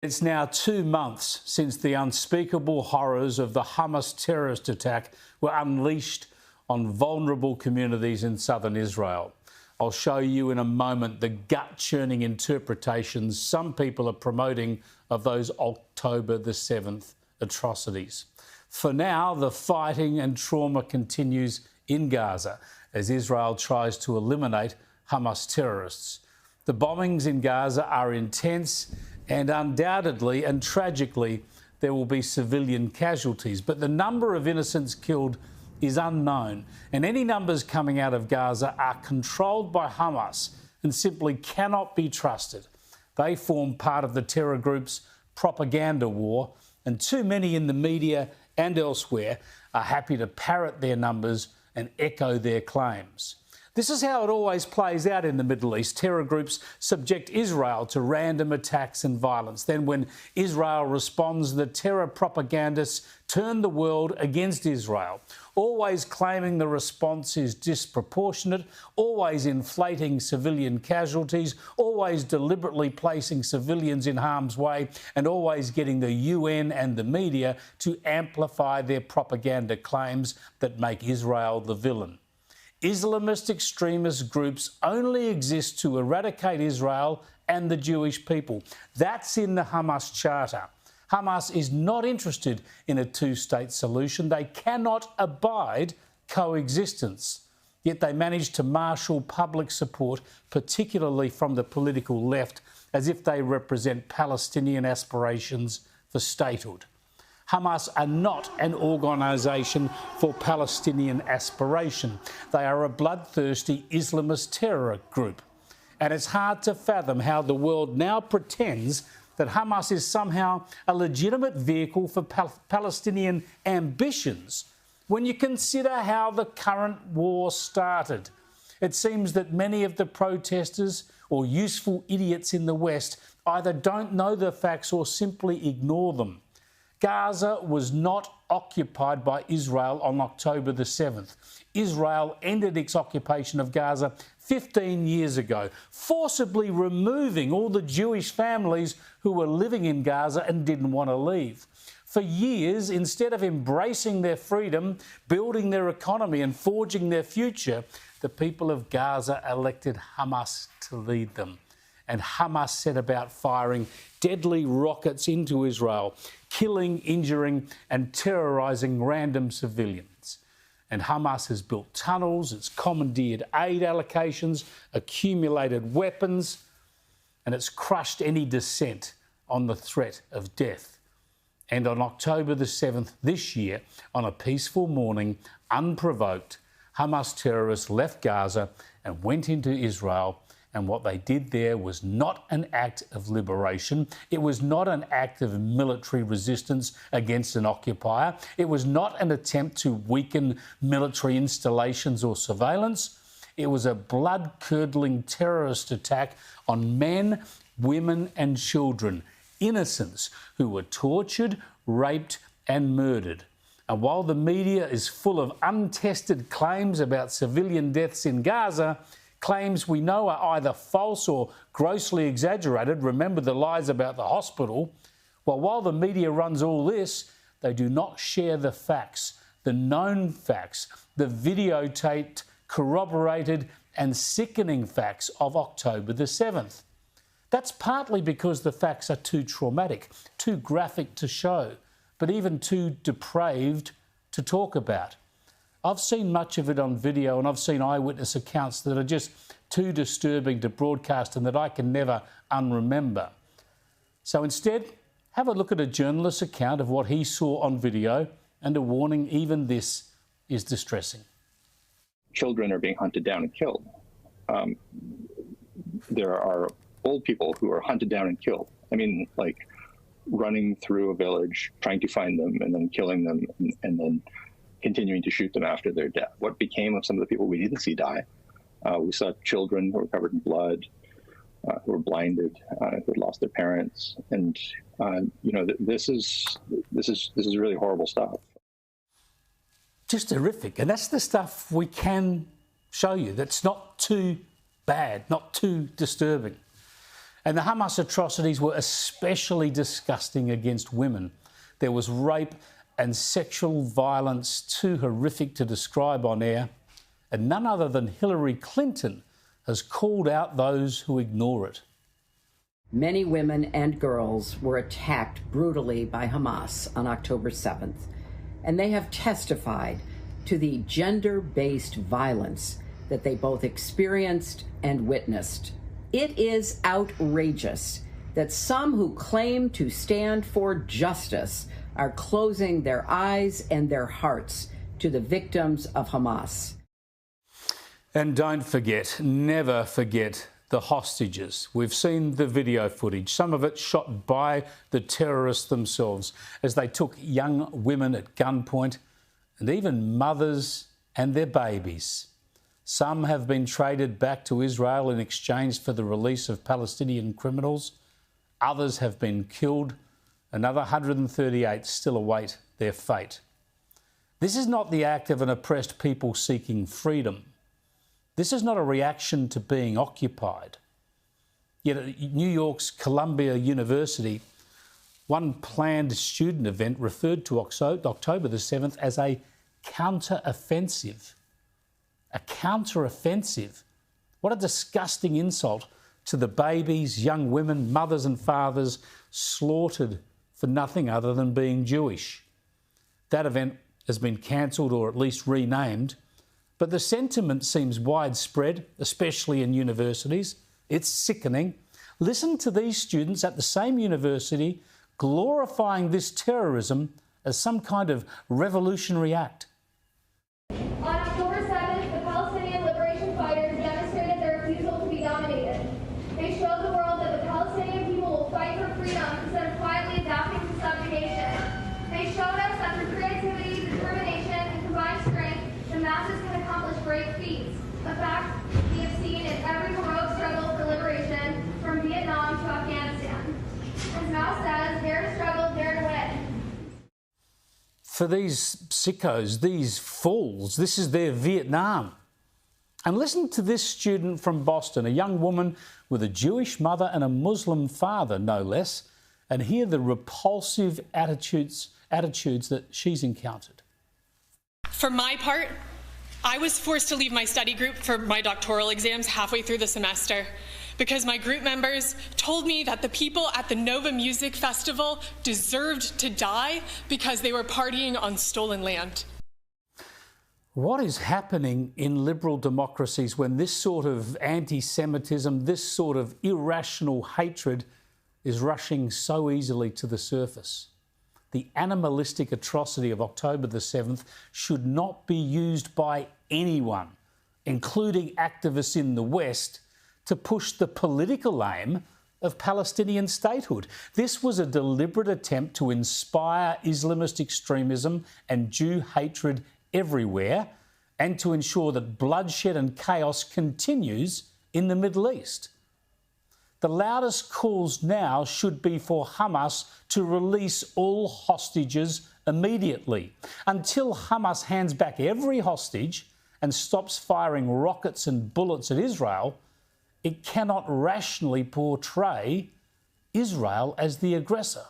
It's now 2 months since the unspeakable horrors of the Hamas terrorist attack were unleashed on vulnerable communities in southern Israel. I'll show you in a moment the gut-churning interpretations some people are promoting of those October the 7th atrocities. For now, the fighting and trauma continues in Gaza as Israel tries to eliminate Hamas terrorists. The bombings in Gaza are intense, and undoubtedly and tragically there will be civilian casualties. But the number of innocents killed is unknown, and any numbers coming out of Gaza are controlled by Hamas and simply cannot be trusted. They form part of the terror group's propaganda war, and too many in the media and elsewhere are happy to parrot their numbers and echo their claims. This is how it always plays out in the Middle East. Terror groups subject Israel to random attacks and violence. Then when Israel responds, the terror propagandists turn the world against Israel, always claiming the response is disproportionate, always inflating civilian casualties, always deliberately placing civilians in harm's way, and always getting the UN and the media to amplify their propaganda claims that make Israel the villain. Islamist extremist groups only exist to eradicate Israel and the Jewish people. That's in the Hamas Charter. Hamas is not interested in a two-state solution. They cannot abide coexistence. Yet they manage to marshal public support, particularly from the political left, as if they represent Palestinian aspirations for statehood. Hamas are not an organisation for Palestinian aspiration. They are a bloodthirsty Islamist terror group. And it's hard to fathom how the world now pretends that Hamas is somehow a legitimate vehicle for Palestinian ambitions when you consider how the current war started. It seems that many of the protesters or useful idiots in the West either don't know the facts or simply ignore them. Gaza was not occupied by Israel on October the 7th. Israel ended its occupation of Gaza 15 years ago, forcibly removing all the Jewish families who were living in Gaza and didn't want to leave. For years, instead of embracing their freedom, building their economy and forging their future, the people of Gaza elected Hamas to lead them. And Hamas set about firing deadly rockets into Israel, killing, injuring and terrorising random civilians. And Hamas has built tunnels, it's commandeered aid allocations, accumulated weapons, and it's crushed any dissent on the threat of death. And on October the 7th this year, on a peaceful morning, unprovoked, Hamas terrorists left Gaza and went into Israel. And what they did there was not an act of liberation. It was not an act of military resistance against an occupier. It was not an attempt to weaken military installations or surveillance. It was a blood-curdling terrorist attack on men, women and children, innocents who were tortured, raped and murdered. And while the media is full of untested claims about civilian deaths in Gaza, claims we know are either false or grossly exaggerated. Remember the lies about the hospital. Well, while the media runs all this, they do not share the facts, the known facts, the videotaped, corroborated and sickening facts of October the 7th. That's partly because the facts are too traumatic, too graphic to show, but even too depraved to talk about. I've seen much of it on video and I've seen eyewitness accounts that are just too disturbing to broadcast and that I can never unremember. So instead, have a look at a journalist's account of what he saw on video and a warning, even this is distressing. Children are being hunted down and killed. There are old people who are hunted down and killed. I mean, like running through a village, trying to find them and then killing them and then continuing to shoot them after their death. What became of some of the people we didn't see die? We saw children who were covered in blood, who were blinded, who had lost their parents, and you know, this is really horrible stuff. Just horrific, and that's the stuff we can show you. That's not too bad, not too disturbing. And the Hamas atrocities were especially disgusting against women. There was rape and sexual violence too horrific to describe on air, and none other than Hillary Clinton has called out those who ignore it. Many women and girls were attacked brutally by Hamas on October 7th, and they have testified to the gender-based violence that they both experienced and witnessed. It is outrageous that some who claim to stand for justice are closing their eyes and their hearts to the victims of Hamas. And don't forget, never forget the hostages. We've seen the video footage, some of it shot by the terrorists themselves as they took young women at gunpoint and even mothers and their babies. Some have been traded back to Israel in exchange for the release of Palestinian criminals. Others have been killed. Another 138 still await their fate. This is not the act of an oppressed people seeking freedom. This is not a reaction to being occupied. Yet at New York's Columbia University, one planned student event referred to October the 7th as a counter-offensive. A counter-offensive. What a disgusting insult to the babies, young women, mothers and fathers slaughtered for nothing other than being Jewish. That event has been cancelled or at least renamed, but the sentiment seems widespread, especially in universities. It's sickening. Listen to these students at the same university glorifying this terrorism as some kind of revolutionary act. On October 7th, the Palestinian liberation fighters demonstrated their refusal to be dominated. They showed the world that the Palestinian people will fight for freedom instead of quietly adapting to subjugation. They showed us that through creativity, determination, and combined strength, the masses can accomplish great feats, a fact we have seen in every heroic struggle for liberation from Vietnam to Afghanistan. As Mao says, dare to struggle, dare to win. For these sickos, these fools, this is their Vietnam. And listen to this student from Boston, a young woman with a Jewish mother and a Muslim father, no less, and hear the repulsive attitudes that she's encountered. For my part, I was forced to leave my study group for my doctoral exams halfway through the semester because my group members told me that the people at the Nova Music Festival deserved to die because they were partying on stolen land. What is happening in liberal democracies when this sort of anti-Semitism, this sort of irrational hatred is rushing so easily to the surface? The animalistic atrocity of October the 7th should not be used by anyone, including activists in the West, to push the political aim of Palestinian statehood. This was a deliberate attempt to inspire Islamist extremism and Jew hatred everywhere and to ensure that bloodshed and chaos continues in the Middle East. The loudest calls now should be for Hamas to release all hostages immediately. Until Hamas hands back every hostage and stops firing rockets and bullets at Israel, it cannot rationally portray Israel as the aggressor.